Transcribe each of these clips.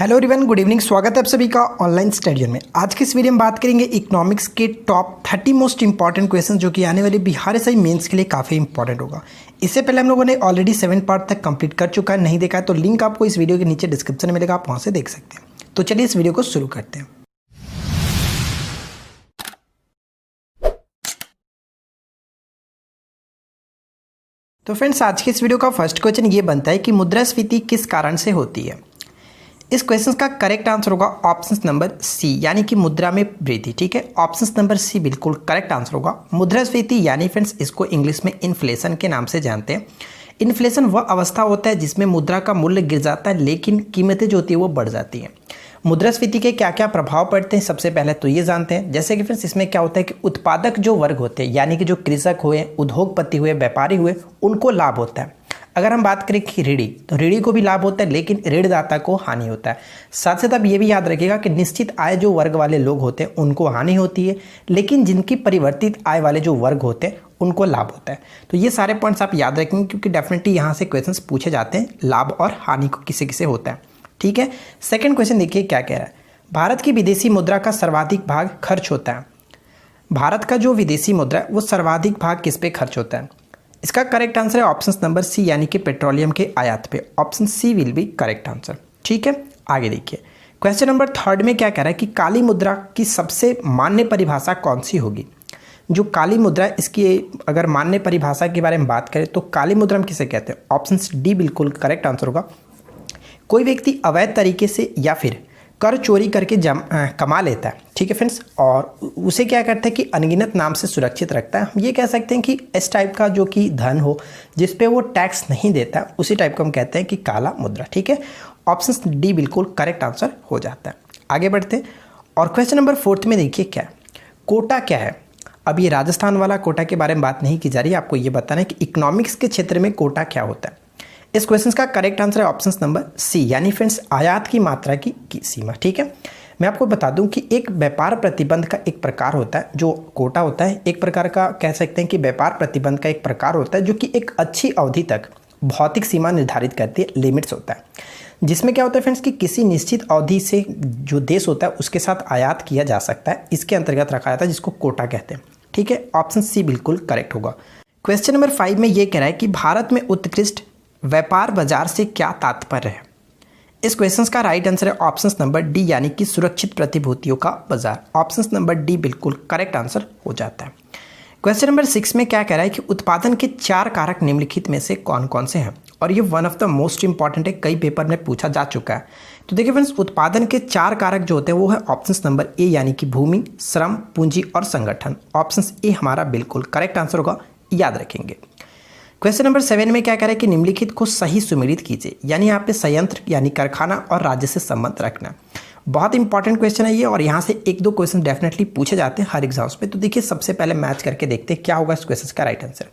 Hello everyone, good evening. स्वागत है आप सभी का ऑनलाइन स्टडी में। आज की इस वीडियो में बात करेंगे इकोनॉमिक्स के टॉप 30 मोस्ट इंपॉर्टेंट क्वेश्चन जो कि आने वाले बिहार एसआई मेंस के लिए काफ़ी इंपॉर्टेंट होगा। इससे पहले हम लोगों ने ऑलरेडी 7 पार्ट तक कंप्लीट कर चुका है, नहीं देखा है तो लिंक आपको इस वीडियो के नीचे डिस्क्रिप्शन में मिलेगा, आप वहाँ से देख सकते हैं। तो चलिए इस वीडियो को शुरू करते हैं। तो फ्रेंड्स, आज के इस वीडियो का फर्स्ट क्वेश्चन ये बनता है कि मुद्रास्फीति किस कारण से होती है। इस क्वेश्चन का करेक्ट आंसर होगा ऑप्शन नंबर सी, यानी कि मुद्रा में वृद्धि। ठीक है, ऑप्शन नंबर सी बिल्कुल करेक्ट आंसर होगा। मुद्रास्फीति यानी फ्रेंड्स इसको इंग्लिश में इन्फ्लेशन के नाम से जानते हैं। इन्फ्लेशन वह अवस्था होता है जिसमें मुद्रा का मूल्य गिर जाता है लेकिन कीमतें जो होती है वो बढ़ जाती हैं। मुद्रास्फीति के क्या क्या प्रभाव पड़ते हैं सबसे पहले तो ये जानते हैं। जैसे कि फ्रेंड्स इसमें क्या होता है कि उत्पादक जो वर्ग होते हैं, यानी कि जो कृषक हुए, उद्योगपति हुए, व्यापारी हुए, उनको लाभ होता है। अगर हम बात करें कि ऋणी, तो ऋणी को भी लाभ होता है लेकिन ऋणदाता को हानि होता है। साथ साथ आप ये भी याद रखिएगा कि निश्चित आय जो वर्ग वाले लोग होते हैं उनको हानि होती है, लेकिन जिनकी परिवर्तित आय वाले जो वर्ग होते हैं उनको लाभ होता है। तो ये सारे पॉइंट्स आप याद रखेंगे क्योंकि डेफिनेटली यहाँ से क्वेश्चंस पूछे जाते हैं, लाभ और हानि को किसे किसे होता है। ठीक है, सेकेंड क्वेश्चन देखिए क्या कह रहा है। भारत की विदेशी मुद्रा का सर्वाधिक भाग खर्च होता है। भारत का जो विदेशी मुद्रा है वो सर्वाधिक भाग किस पे खर्च होता है। इसका करेक्ट आंसर है ऑप्शन नंबर सी, यानी कि पेट्रोलियम के आयात पे। Option C will be correct answer. ठीक है, आगे देखिए क्वेश्चन नंबर थर्ड में क्या कह रहा है कि काली मुद्रा की सबसे मान्य परिभाषा कौन सी होगी। जो काली मुद्रा है इसकी अगर मान्य परिभाषा के बारे में बात करें तो काली मुद्रा हम किसे कहते हैं। ऑप्शन डी बिल्कुल करेक्ट आंसर होगा। कोई व्यक्ति अवैध तरीके से या फिर कर चोरी करके कमा लेता है, ठीक है फ्रेंड्स, और उसे क्या करते हैं कि अनगिनत नाम से सुरक्षित रखता है। हम ये कह सकते हैं कि इस टाइप का जो कि धन हो जिस पे वो टैक्स नहीं देता, उसी टाइप को हम कहते हैं कि काला मुद्रा। ठीक है, ऑप्शन डी बिल्कुल करेक्ट आंसर हो जाता है। आगे बढ़ते हैं और क्वेश्चन नंबर फोर्थ में देखिए क्या है, कोटा क्या है। अब ये राजस्थान वाला कोटा के बारे में बात नहीं की जा रही है, आपको ये बताना है कि इकोनॉमिक्स के क्षेत्र में कोटा क्या होता है। इस क्वेश्चन का करेक्ट आंसर है ऑप्शन नंबर सी, यानी फ्रेंड्स आयात की मात्रा की सीमा। ठीक है, मैं आपको बता दूं कि एक व्यापार प्रतिबंध का एक प्रकार होता है जो कोटा होता है। एक प्रकार का कह सकते हैं कि व्यापार प्रतिबंध का एक प्रकार होता है जो कि एक अच्छी अवधि तक भौतिक सीमा निर्धारित करती है, लिमिट्स होता है, जिसमें क्या होता है फ्रेंड्स कि किसी निश्चित अवधि से जो देश होता है उसके साथ आयात किया जा सकता है, इसके अंतर्गत रखा जाता है, जिसको कोटा कहते हैं। ठीक है, ऑप्शन सी बिल्कुल करेक्ट होगा। क्वेश्चन नंबर 5 में ये कह रहा है कि भारत में उत्कृष्ट व्यापार बाजार से क्या तात्पर्य है। इस क्वेश्चन का राइट आंसर है ऑप्शन नंबर डी, यानी कि सुरक्षित प्रतिभूतियों का बाजार। ऑप्शन नंबर डी बिल्कुल करेक्ट आंसर हो जाता है। क्वेश्चन नंबर 6 में क्या कह रहा है कि उत्पादन के 4 कारक निम्नलिखित में से कौन कौन से हैं, और ये one of the most important है, कई पेपर में पूछा जा चुका है। तो देखिए फ्रेंड्स, उत्पादन के 4 कारक जो होते हैं वो है ऑप्शन नंबर ए, यानी कि भूमि, श्रम, पूंजी और संगठन। ऑप्शन ए हमारा बिल्कुल करेक्ट आंसर होगा, याद रखेंगे। क्वेश्चन नंबर 7 में क्या कह रहा है कि निम्नलिखित को सही सुमेलित कीजिए, यानी यहाँ पे संयंत्र यानी कारखाना और राज्य से संबंध रखना। बहुत इंपॉर्टेंट क्वेश्चन है ये, और यहाँ से 1-2 क्वेश्चन डेफिनेटली पूछे जाते हैं हर एग्जाम्स में। तो देखिए सबसे पहले मैच करके देखते हैं क्या होगा इस क्वेश्चन का राइट आंसर।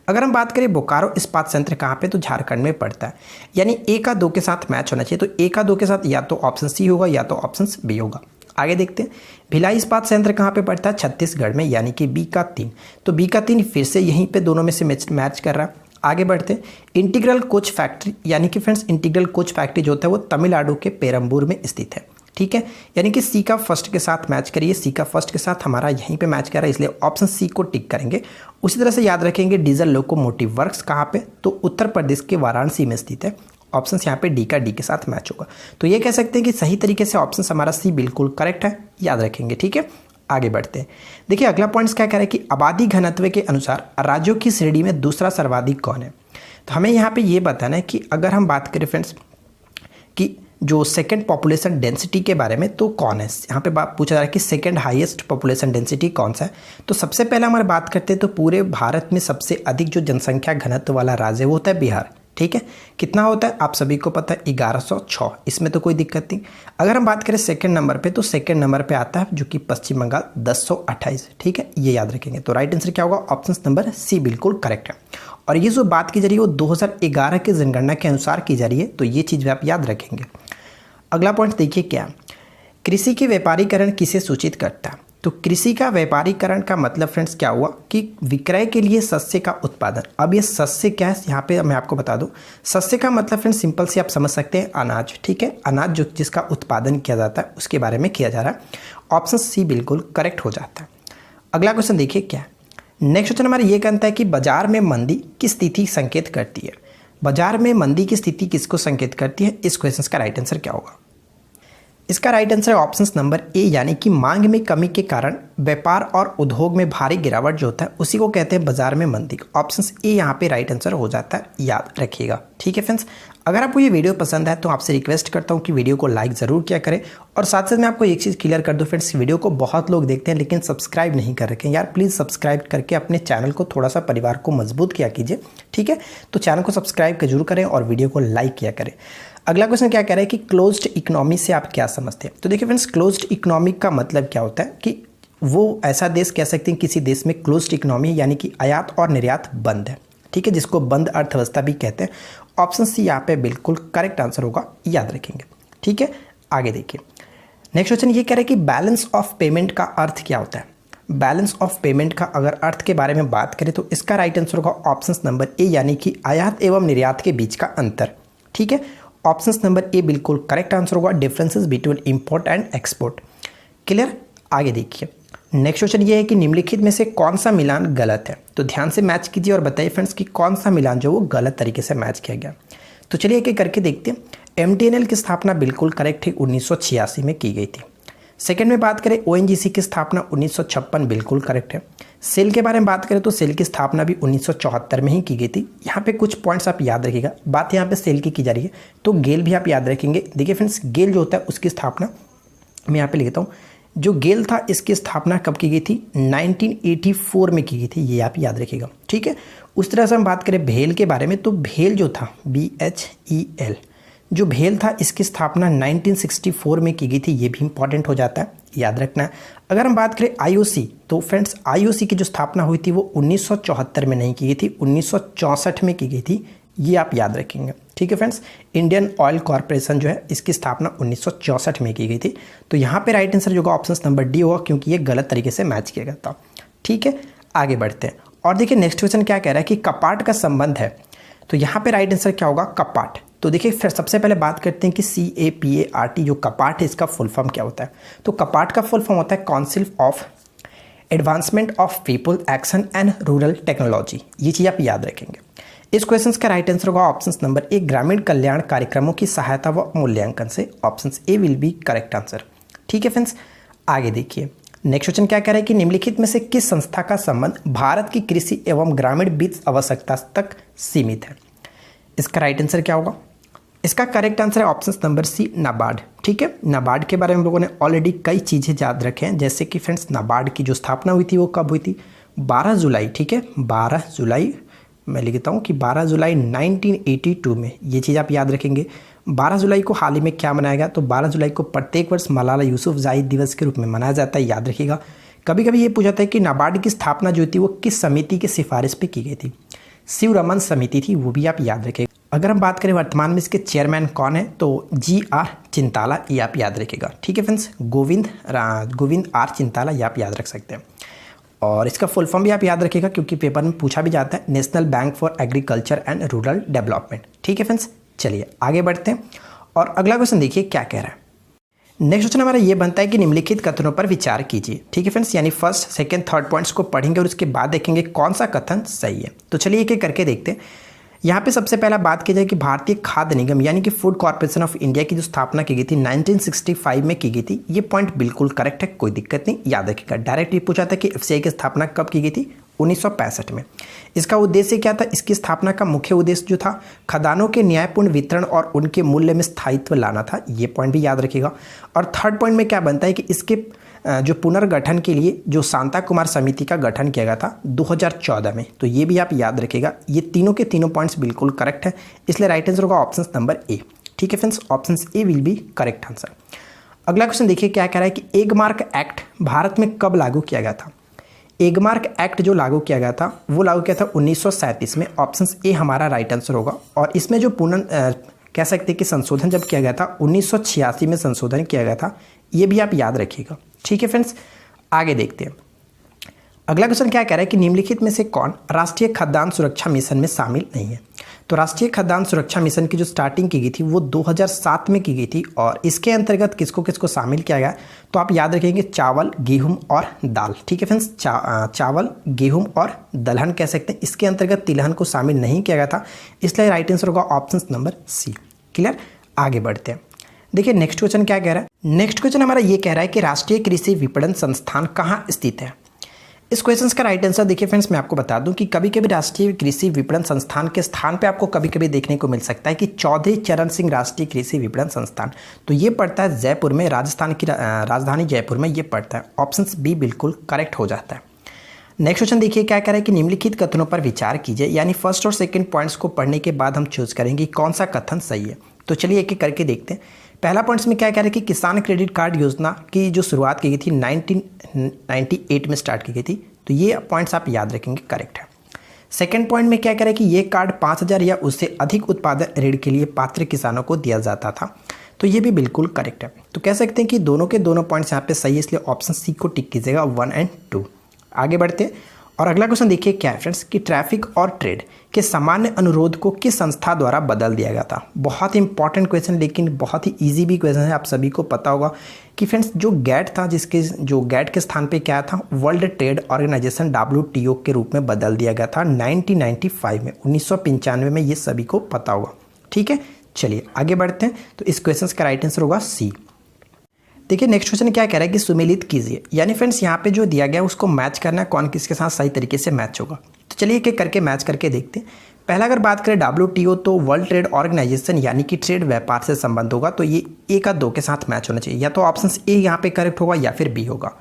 अगर हम बात करें बोकारो इस्पात संयंत्र कहाँ पे, तो झारखंड में पड़ता है, यानी ए का 2 के साथ मैच होना चाहिए। तो ए का 2 के साथ या तो ऑप्शन सी होगा या तो ऑप्शन बी होगा। आगे देखते हैं भिलाई इस्पात संयंत्र कहाँ पे पड़ता है, छत्तीसगढ़ में, यानी कि बी का 3। तो बी का 3 फिर से यहीं पे दोनों में से मैच कर रहा है। आगे बढ़ते हैं इंटीग्रल कोच फैक्ट्री, यानी कि फ्रेंड्स इंटीग्रल कोच फैक्ट्री जो होता है वो तमिलनाडु के पेरम्बूर में स्थित है। ठीक है, यानी कि सी का फर्स्ट के साथ मैच करिए, सी का फर्स्ट के साथ हमारा यहीं पे मैच कर रहा है, इसलिए ऑप्शन सी को टिक करेंगे। उसी तरह से याद रखेंगे डीजल लोकोमोटिव वर्क्स कहाँ पे, तो उत्तर प्रदेश के वाराणसी में स्थित है। ऑप्शन यहाँ पे डी का डी के साथ मैच होगा। तो ये कह सकते हैं कि सही तरीके से ऑप्शन हमारा सी बिल्कुल करेक्ट है, याद रखेंगे। ठीक है, आगे बढ़ते हैं। देखिए अगला पॉइंट्स क्या कह रहा है कि आबादी घनत्व के अनुसार राज्यों की श्रेणी में दूसरा सर्वाधिक कौन है। तो हमें यहाँ पे ये बताना है कि अगर हम बात करें फ्रेंड्स कि जो सेकंड पॉपुलेशन डेंसिटी के बारे में, तो कौन है यहाँ पे बात पूछा जा रहा है कि सेकंड हाईएस्ट पॉपुलेशन डेंसिटी कौन सा है। तो सबसे पहले हमारे बात करते हैं तो पूरे भारत में सबसे अधिक जो जनसंख्या घनत्व वाला राज्य वो होता है बिहार। ठीक है, कितना होता है आप सभी को पता है, 1106, इसमें तो कोई दिक्कत नहीं। अगर हम बात करें सेकंड नंबर पे, तो सेकंड नंबर पे आता है जो कि पश्चिम बंगाल 1028। ठीक है, ये याद रखेंगे। तो राइट आंसर क्या होगा, ऑप्शन नंबर सी बिल्कुल करेक्ट है। और ये जो बात की जा रही है वो 2011 के जनगणना के अनुसार की जा रही है, तो ये चीज़ भी आप याद रखेंगे। अगला पॉइंट देखिए क्या, कृषि के व्यापारीकरण किसे सूचित करता है। तो कृषि का व्यापारीकरण का मतलब फ्रेंड्स क्या हुआ कि विक्रय के लिए शस्य का उत्पादन। अब ये शस्य क्या है यहाँ पे मैं आपको बता दूं। शस्य का मतलब फ्रेंड्स सिंपल से आप समझ सकते हैं अनाज, ठीक है, अनाज जो जिसका उत्पादन किया जाता है उसके बारे में किया जा रहा है। ऑप्शन सी बिल्कुल करेक्ट हो जाता है। अगला क्वेश्चन देखिए क्या है। नेक्स्ट क्वेश्चन हमारा ये कहता है कि बाजार में मंदी किस स्थिति संकेत करती है। बाजार में मंदी की स्थिति किसको संकेत करती है, इस क्वेश्चन का राइट आंसर क्या होगा। इसका राइट आंसर है ऑप्शन नंबर ए, यानी कि मांग में कमी के कारण व्यापार और उद्योग में भारी गिरावट जो होता है उसी को कहते हैं बाजार में मंदी। ऑप्शन ए यहाँ पे राइट आंसर हो जाता है, याद रखिएगा। ठीक है फ्रेंड्स, अगर आपको ये वीडियो पसंद है तो आपसे रिक्वेस्ट करता हूँ कि वीडियो को लाइक ज़रूर किया करें। और साथ साथ मैं आपको एक चीज़ क्लियर कर दूँ फ्रेंड्स, वीडियो को बहुत लोग देखते हैं लेकिन सब्सक्राइब नहीं कर रखे हैं यार, प्लीज़ सब्सक्राइब करके अपने चैनल को थोड़ा सा परिवार को मजबूत किया कीजिए। ठीक है, तो चैनल को सब्सक्राइब जरूर करें और वीडियो को लाइक किया करें। अगला क्वेश्चन क्या कह रहा है कि क्लोज्ड इकोनॉमी से आप क्या समझते हैं। तो देखिए फ्रेंड्स, क्लोज्ड इकोनॉमी का मतलब क्या होता है कि वो ऐसा देश कह सकते हैं किसी देश में क्लोज्ड इकोनॉमी यानी कि आयात और निर्यात बंद है। ठीक है, जिसको बंद अर्थव्यवस्था भी कहते हैं। ऑप्शन सी यहाँ पे बिल्कुल करेक्ट आंसर होगा, याद रखेंगे। ठीक है, आगे देखिए। नेक्स्ट क्वेश्चन ये कह रहा है कि बैलेंस ऑफ पेमेंट का अर्थ क्या होता है। बैलेंस ऑफ पेमेंट का अगर अर्थ के बारे में बात करें तो इसका राइट आंसर होगा ऑप्शन नंबर ए, यानी कि आयात एवं निर्यात के बीच का अंतर। ठीक है, ऑप्शन नंबर ए बिल्कुल करेक्ट आंसर होगा, differences between import and export. Clear, आगे देखिए। नेक्स्ट क्वेश्चन ये है कि निम्नलिखित में से कौन सा मिलान गलत है। तो ध्यान से मैच कीजिए और बताइए फ्रेंड्स कि कौन सा मिलान जो वो गलत तरीके से मैच किया गया। तो चलिए एक एक करके देखते हैं। MTNL की स्थापना बिल्कुल करेक्ट है, 1986 में की गई थी। सेकंड में बात करें ONGC की स्थापना 1956 बिल्कुल करेक्ट है। सेल के बारे में बात करें तो सेल की स्थापना भी 1974 में ही की गई थी। यहाँ पे कुछ पॉइंट्स आप याद रखिएगा, बात यहाँ पे सेल की जा रही है तो गेल भी आप याद रखेंगे। देखिए फ्रेंड्स, गेल जो होता है उसकी स्थापना मैं यहाँ पे लिखता हूँ। जो गेल था इसकी स्थापना कब की गई थी, 1984 में की गई थी, ये आप याद रखिएगा। ठीक है, उस तरह से हम बात करें भेल के बारे में तो भेल जो था BHEL, जो भेल था इसकी स्थापना 1964 में की गई थी, ये भी इंपॉर्टेंट हो जाता है, याद रखना है। अगर हम बात करें IOC तो फ्रेंड्स IOC की जो स्थापना हुई थी वो 1974 में नहीं की गई थी, 1964 में की गई थी, ये आप याद रखेंगे। ठीक है फ्रेंड्स, इंडियन ऑयल कॉर्पोरेशन जो है इसकी स्थापना 1964 में की गई थी। तो यहाँ पे राइट आंसर जो होगा ऑप्शन नंबर डी होगा, क्योंकि ये गलत तरीके से मैच किया गया था। ठीक है, आगे बढ़ते हैं और देखिए नेक्स्ट क्वेश्चन क्या कह रहा है कि कपाट का संबंध है। तो यहाँ पे राइट आंसर क्या होगा, कपाट। तो देखिए फिर सबसे पहले बात करते हैं कि CAPART जो कपाट है इसका फुल फॉर्म क्या होता है। तो कपाट का फुल फॉर्म होता है council of advancement of people action and rural technology, ये चीज़ आप याद रखेंगे। इस क्वेश्चन का राइट आंसर होगा ऑप्शन नंबर ए, ग्रामीण कल्याण कार्यक्रमों की सहायता व मूल्यांकन से। Option A will be correct answer. ठीक है फ्रेंड्स, आगे देखिए। नेक्स्ट क्वेश्चन क्या कह रहा है कि निम्नलिखित में से किस संस्था का संबंध भारत की कृषि एवं ग्रामीण वित्त आवश्यकता तक सीमित है। इसका राइट आंसर क्या होगा। इसका करेक्ट आंसर है ऑप्शन नंबर सी, नाबार्ड। ठीक है, नाबार्ड के बारे में लोगों ने ऑलरेडी कई चीज़ें याद रखे हैं, जैसे कि फ्रेंड्स नाबार्ड की जो स्थापना हुई थी वो कब हुई थी, 12 जुलाई। ठीक है, 12 जुलाई मैं लिखता हूँ कि 12 जुलाई 1982 में, ये चीज़ आप याद रखेंगे। 12 जुलाई को हाल ही में क्या मनाया गया, तो 12 जुलाई को प्रत्येक वर्ष मलाला यूसुफजाई दिवस के रूप में मनाया जाता है, याद रखिएगा। कभी कभी ये पूछा जाता है कि नाबार्ड की स्थापना जो थी वो किस समिति की सिफारिश पे की गई थी, शिवरमन समिति थी, वो भी आप याद रखेंगे। अगर हम बात करें वर्तमान में इसके चेयरमैन कौन है तो GR चिंताला, ये आप याद रखिएगा। ठीक है फ्रेंड्स, गोविंद R चिंताला, ये आप याद रख सकते हैं। और इसका फुल फॉर्म भी आप याद रखिएगा क्योंकि पेपर में पूछा भी जाता है, national bank for agriculture and rural development. ठीक है फ्रेंड्स, चलिए आगे बढ़ते हैं और अगला क्वेश्चन देखिए क्या कह रहा है। नेक्स्ट क्वेश्चन हमारा ये बनता है कि निम्नलिखित कथनों पर विचार कीजिए। ठीक है फ्रेंड्स, यानी फर्स्ट सेकंड थर्ड पॉइंट्स को पढ़ेंगे और उसके बाद देखेंगे कौन सा कथन सही है। तो चलिए एक एक करके देखते हैं। यहाँ पे सबसे पहला बात की जाए कि भारतीय खाद्य निगम यानी कि फूड कॉर्पोरेशन ऑफ इंडिया की जो स्थापना की गई थी 1965 में की गई थी, ये पॉइंट बिल्कुल करेक्ट है, कोई दिक्कत नहीं, याद रखिएगा। डायरेक्ट ये पूछा था कि FCI की स्थापना कब की गई थी, 1965 में। इसका उद्देश्य क्या था, इसकी स्थापना का मुख्य उद्देश्य जो था खदानों के न्यायपूर्ण वितरण और उनके मूल्य में स्थायित्व लाना था, ये पॉइंट भी याद रखिएगा। और थर्ड पॉइंट में क्या बनता है कि इसके जो पुनर्गठन के लिए जो शांता कुमार समिति का गठन किया गया था 2014 में, तो ये भी आप याद रखिएगा। ये तीनों के तीनों पॉइंट्स बिल्कुल करेक्ट है, इसलिए राइट आंसर होगा ऑप्शन नंबर ए। ठीक है friends, option A will be correct answer. अगला क्वेश्चन देखिए क्या कह रहा है कि एगमार्क एक्ट भारत में कब लागू किया गया था। एगमार्क एक्ट जो लागू किया गया था वो लागू किया था 1937 में। ऑप्शन ए हमारा राइट आंसर होगा। और इसमें जो कह सकते हैं कि संशोधन जब किया गया था 1986 में संशोधन किया गया था, ये भी आप याद रखिएगा। ठीक है फ्रेंड्स, आगे देखते हैं। अगला क्वेश्चन क्या कह रहा है कि निम्नलिखित में से कौन राष्ट्रीय खाद्यान्न सुरक्षा मिशन में शामिल नहीं है। तो राष्ट्रीय खाद्यान्न सुरक्षा मिशन की जो स्टार्टिंग की गई थी वो 2007 में की गई थी और इसके अंतर्गत किसको किसको शामिल किया गया, तो आप याद रखेंगे चावल, गेहूं और दाल। ठीक है फ्रेंड्स, चावल, गेहूं और दलहन कह सकते हैं। इसके अंतर्गत तिलहन को शामिल नहीं किया गया था, इसलिए राइट आंसर होगा ऑप्शन नंबर सी। क्लियर, आगे बढ़ते हैं। देखिए नेक्स्ट क्वेश्चन क्या कह रहा है। नेक्स्ट क्वेश्चन हमारा ये कह रहा है कि राष्ट्रीय कृषि विपणन संस्थान कहाँ स्थित है। इस क्वेश्चन का राइट आंसर देखिए फ्रेंड्स, मैं आपको बता दूं कि कभी कभी राष्ट्रीय कृषि विपणन संस्थान के स्थान पे आपको कभी कभी देखने को मिल सकता है कि चौधरी चरण सिंह राष्ट्रीय कृषि विपणन संस्थान, तो ये पड़ता है जयपुर में, राजस्थान की राजधानी जयपुर में ये पड़ता है। ऑप्शन बी बिल्कुल करेक्ट हो जाता है। नेक्स्ट क्वेश्चन देखिए क्या कह रहा है कि निम्नलिखित कथनों पर विचार कीजिए, यानी फर्स्ट और सेकंड पॉइंट्स को पढ़ने के बाद हम चूज करेंगे कौन सा कथन सही है। तो चलिए एक एक करके देखते हैं। पहला पॉइंट्स में क्या कह रहा है कि किसान क्रेडिट कार्ड योजना की जो शुरुआत की गई थी 1998 में स्टार्ट की गई थी, तो ये पॉइंट्स आप याद रखेंगे, करेक्ट है। सेकंड पॉइंट में क्या कह रहा है कि ये कार्ड 5,000 या उससे अधिक उत्पादन ऋण के लिए पात्र किसानों को दिया जाता था, तो ये भी बिल्कुल करेक्ट है। तो कह सकते हैं कि दोनों के दोनों पॉइंट्स यहाँ पे सही है, इसलिए ऑप्शन सी को टिक कीजिएगा 1 और 2। आगे बढ़ते हैं और अगला क्वेश्चन देखिए क्या है फ्रेंड्स कि ट्रैफिक और ट्रेड के सामान्य अनुरोध को किस संस्था द्वारा बदल दिया गया था। बहुत इंपॉर्टेंट क्वेश्चन, लेकिन बहुत ही इजी भी क्वेश्चन है। आप सभी को पता होगा कि फ्रेंड्स जो गैट था, जो गैट के स्थान पे क्या था, वर्ल्ड ट्रेड ऑर्गेनाइजेशन WTO के रूप में बदल दिया गया था 1995 में, 1995 में, ये सभी को पता होगा। ठीक है, चलिए आगे बढ़ते हैं। तो इस क्वेश्चन का राइट आंसर होगा सी। देखिए नेक्स्ट क्वेश्चन क्या कह रहा है कि सुमेलित कीजिए, यानी फ्रेंड्स यहाँ पे जो दिया गया है उसको मैच करना है, कौन किसके साथ सही तरीके से मैच होगा। तो चलिए एक एक करके मैच करके देखते हैं। पहला अगर बात करें WTO तो वर्ल्ड ट्रेड ऑर्गेनाइजेशन, यानी कि ट्रेड व्यापार से संबंध होगा, तो ये ए का 2 के साथ मैच होना चाहिए, या तो ऑप्शन ए यहाँ पे करेक्ट होगा या फिर बी होगा।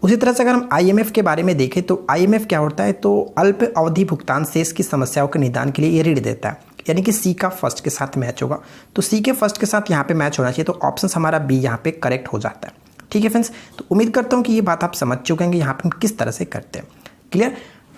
उसी तरह से अगर हम IMF के बारे में देखें तो IMF क्या होता है, तो अल्प अवधि भुगतान शेष की समस्याओं के निदान के लिए ये ऋण देता है, यानी कि सी का फर्स्ट के साथ मैच होगा। तो सी के फर्स्ट के साथ यहाँ पे मैच होना चाहिए, तो ऑप्शन हमारा बी यहाँ पे करेक्ट हो जाता है। ठीक है फ्रेंड्स, तो उम्मीद करता हूँ कि ये बात आप समझ चुके हैं यहाँ पे हम किस तरह से करते हैं। क्लियर,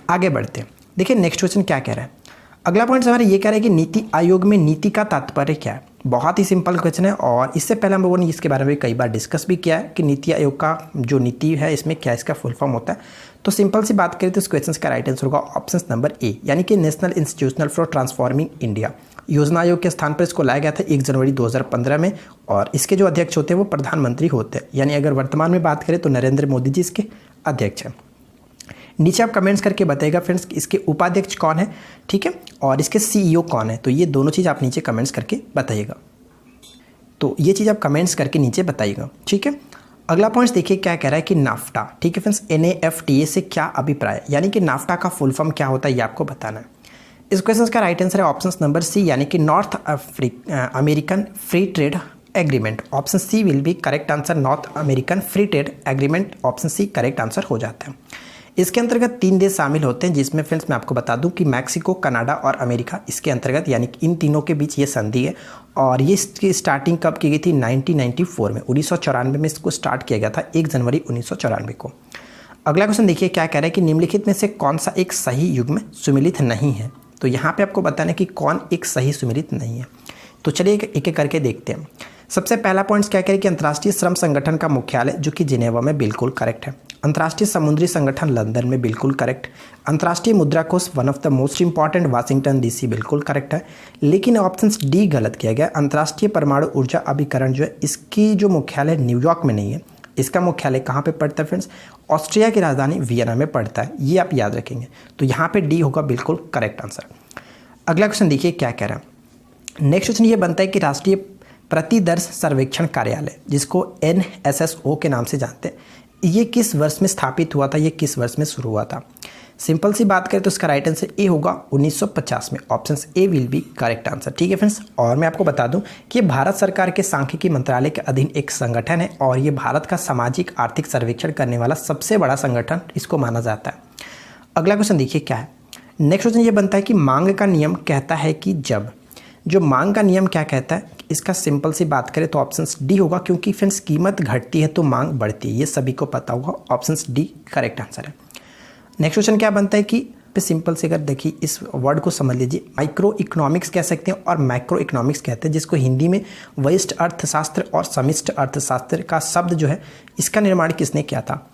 आगे बढ़ते हैं। देखिए नेक्स्ट क्वेश्चन क्या कह रहा है। अगला पॉइंट हमारा ये कह रहा है कि नीति आयोग में नीति का तात्पर्य क्या है। बहुत ही सिंपल क्वेश्चन है और इससे पहले हम लोगों ने इसके बारे में कई बार डिस्कस भी किया है कि नीति आयोग का जो नीति है इसमें क्या इसका फुल फॉर्म होता है। तो सिंपल सी बात करें तो इस क्वेश्चन का राइट आंसर होगा ऑप्शन नंबर ए, यानी कि national institutional for transforming India. योजना आयोग के स्थान पर इसको लाया गया था 1 जनवरी 2015 में और इसके जो अध्यक्ष होते हैं वो प्रधानमंत्री होते हैं, यानी अगर वर्तमान में बात करें तो नरेंद्र मोदी जी इसके अध्यक्ष हैं। नीचे आप कमेंट्स करके बताइएगा फ्रेंड्स इसके उपाध्यक्ष कौन है, ठीक है, और इसके CEO कौन है। तो ये दोनों चीज़ आप नीचे कमेंट्स करके बताइएगा। तो ये चीज़ आप कमेंट्स करके नीचे बताइएगा, ठीक है। अगला पॉइंट देखिए क्या कह रहा है कि नाफ्टा, ठीक है फ्रेंड्स, NAFTA से क्या अभिप्राय, यानी कि नाफ्टा का फुल फॉर्म क्या होता है ये आपको बताना है। इस क्वेश्चन का राइट आंसर है ऑप्शन नंबर सी, यानी कि North American free trade agreement. Option C will be correct answer, North American free trade agreement. Option C correct answer हो जाता है। इसके अंतर्गत 3 देश शामिल होते हैं, जिसमें फ्रेंड्स मैं आपको बता दूं कि मैक्सिको, कनाडा और अमेरिका इसके अंतर्गत, यानी कि इन तीनों के बीच ये संधि है। और ये इसकी स्टार्टिंग कब की गई थी 1994 में, 1994 में इसको स्टार्ट किया गया था 1 जनवरी 1994 को। अगला क्वेश्चन देखिए क्या कह रहा है कि निम्नलिखित में से कौन सा एक सही युग्म सुमेलित नहीं है। तो यहाँ पे आपको बताना है कि कौन एक सही सुमेलित नहीं है। तो चलिए एक एक करके देखते हैं। सबसे पहला पॉइंट क्या कह रहा है कि अंतर्राष्ट्रीय श्रम संगठन का मुख्यालय जो कि जिनेवा में, बिल्कुल करेक्ट है। अंतर्राष्ट्रीय समुद्री संगठन लंदन में, बिल्कुल करेक्ट। अंतर्राष्ट्रीय मुद्रा कोष one of the most important Washington DC, बिल्कुल करेक्ट है। लेकिन ऑप्शन डी गलत किया गया। अंतर्राष्ट्रीय परमाणु ऊर्जा अभिकरण जो है इसकी जो मुख्यालय न्यूयॉर्क में नहीं है, इसका मुख्यालय कहाँ पे पड़ता है फ्रेंड्स, ऑस्ट्रिया की राजधानी वियना में पड़ता है, ये आप याद रखेंगे। तो यहाँ पे डी होगा बिल्कुल करेक्ट आंसर। अगला क्वेश्चन देखिए क्या कह रहा है। नेक्स्ट क्वेश्चन ये बनता है कि राष्ट्रीय प्रतिदर्श सर्वेक्षण कार्यालय, जिसको NSSO के नाम से जानते हैं, ये किस वर्ष में स्थापित हुआ था, ये किस वर्ष में शुरू हुआ था। सिंपल सी बात करें तो इसका राइट आंसर ए होगा 1950 में। Option A will be correct answer, ठीक है फ्रेंड्स। और मैं आपको बता दूं कि ये भारत सरकार के सांख्यिकी मंत्रालय के अधीन एक संगठन है और ये भारत का सामाजिक आर्थिक सर्वेक्षण करने वाला सबसे बड़ा संगठन इसको माना जाता है। अगला क्वेश्चन देखिए क्या है। नेक्स्ट क्वेश्चन ये बनता है कि मांग का नियम कहता है कि जब, जो मांग का नियम क्या कहता है, इसका सिंपल सी बात करें तो ऑप्शन डी होगा, क्योंकि फ्रेंड्स कीमत घटती है तो मांग बढ़ती है, ये सभी को पता होगा। ऑप्शन डी करेक्ट आंसर है। नेक्स्ट क्वेश्चन क्या बनता है कि पे सिंपल से अगर देखिए इस वर्ड को समझ लीजिए, माइक्रो इकोनॉमिक्स कह सकते हैं और मैक्रो इकोनॉमिक्स कहते हैं, जिसको हिंदी में व्यष्टि अर्थशास्त्र और समष्टि अर्थशास्त्र का शब्द जो है इसका निर्माण किसने किया था।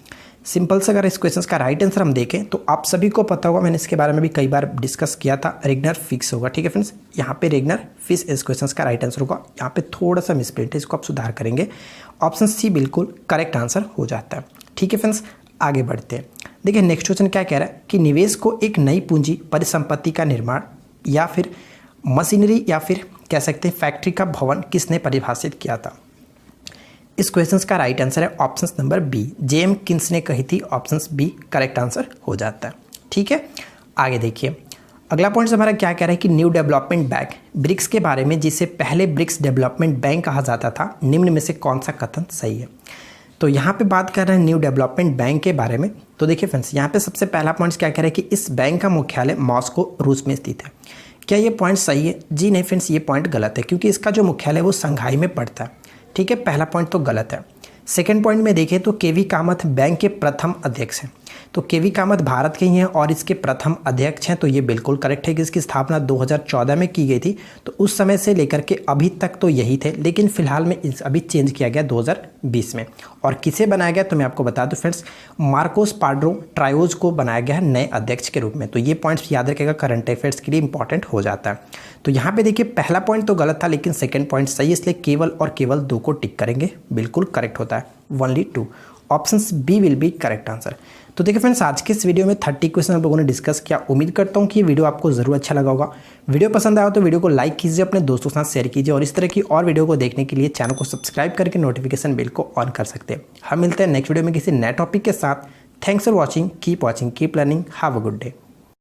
सिंपल से अगर इस क्वेश्चन का राइट आंसर हम देखें तो आप सभी को पता होगा, मैंने इसके बारे में भी कई बार डिस्कस किया था, रेगनर फिश होगा। ठीक है फ्रेंड्स, यहाँ पे रेगनर फिश इस क्वेश्चन का राइट आंसर होगा। यहाँ पे थोड़ा सा मिसप्रिंट है, इसको आप सुधार करेंगे। ऑप्शन सी बिल्कुल करेक्ट आंसर हो जाता है। ठीक है फ्रेंड्स, आगे बढ़ते हैं। देखिए नेक्स्ट क्वेश्चन क्या कह रहा है कि निवेश को एक नई पूंजी परिसंपत्ति का निर्माण या फिर मशीनरी या फिर कह सकते हैं फैक्ट्री का भवन किसने परिभाषित किया था। इस क्वेश्चन का राइट आंसर है option number B, Jenkins ने कही थी। ऑप्शन बी करेक्ट आंसर हो जाता है। ठीक है, आगे देखिए अगला पॉइंट हमारा क्या कह रहा है कि न्यू डेवलपमेंट बैंक ब्रिक्स के बारे में, जिसे पहले ब्रिक्स डेवलपमेंट बैंक कहा जाता था, निम्न में से कौन सा कथन सही है। तो यहाँ पे बात कर रहे हैं न्यू डेवलपमेंट बैंक के बारे में। तो देखिए फ्रेंड्स, यहाँ पे सबसे पहला पॉइंट क्या कह रहा है कि इस बैंक का मुख्यालय मॉस्को रूस में स्थित है। क्या ये पॉइंट सही है? जी नहीं फ्रेंड्स, ये पॉइंट गलत है, क्योंकि इसका जो मुख्यालय है वो संघाई में पड़ता है। ठीक है, पहला पॉइंट तो गलत है। सेकंड पॉइंट में देखें तो केवी कामत बैंक के प्रथम अध्यक्ष हैं। तो केवी कामत भारत के ही हैं और इसके प्रथम अध्यक्ष हैं। तो ये बिल्कुल करेक्ट है कि इसकी स्थापना 2014 में की गई थी। तो उस समय से लेकर के अभी तक तो यही थे, लेकिन फिलहाल में अभी चेंज किया गया 2020 में। और किसे बनाया गया तो मैं आपको बता दूं फ्रेंड्स, मार्कोस पाड्रो ट्रायोज को बनाया गया है नए अध्यक्ष के रूप में। तो ये पॉइंट्स याद रखिएगा, करंट अफेयर्स के लिए इंपॉर्टेंट हो जाता है। तो यहाँ पे देखिए पहला पॉइंट तो गलत था, लेकिन सेकंड पॉइंट सही है, इसलिए केवल और केवल 2 को टिक करेंगे, बिल्कुल करेक्ट होता है। Only 2, option B will be correct answer. तो देखिए फ्रेंड्स, आज के इस वीडियो में 30 क्वेश्चन आप लोगों ने डिस्कस किया। उम्मीद करता हूँ कि ये वीडियो आपको जरूर अच्छा लगा होगा। वीडियो पसंद आया तो वीडियो को लाइक कीजिए, अपने दोस्तों के साथ शेयर कीजिए, और इस तरह की और वीडियो को देखने के लिए चैनल को सब्सक्राइब करके नोटिफिकेशन बेल को ऑन कर सकते हैं। हम मिलते हैं नेक्स्ट वीडियो में किसी नए टॉपिक के साथ। Thanks for watching, keep learning, have a good day.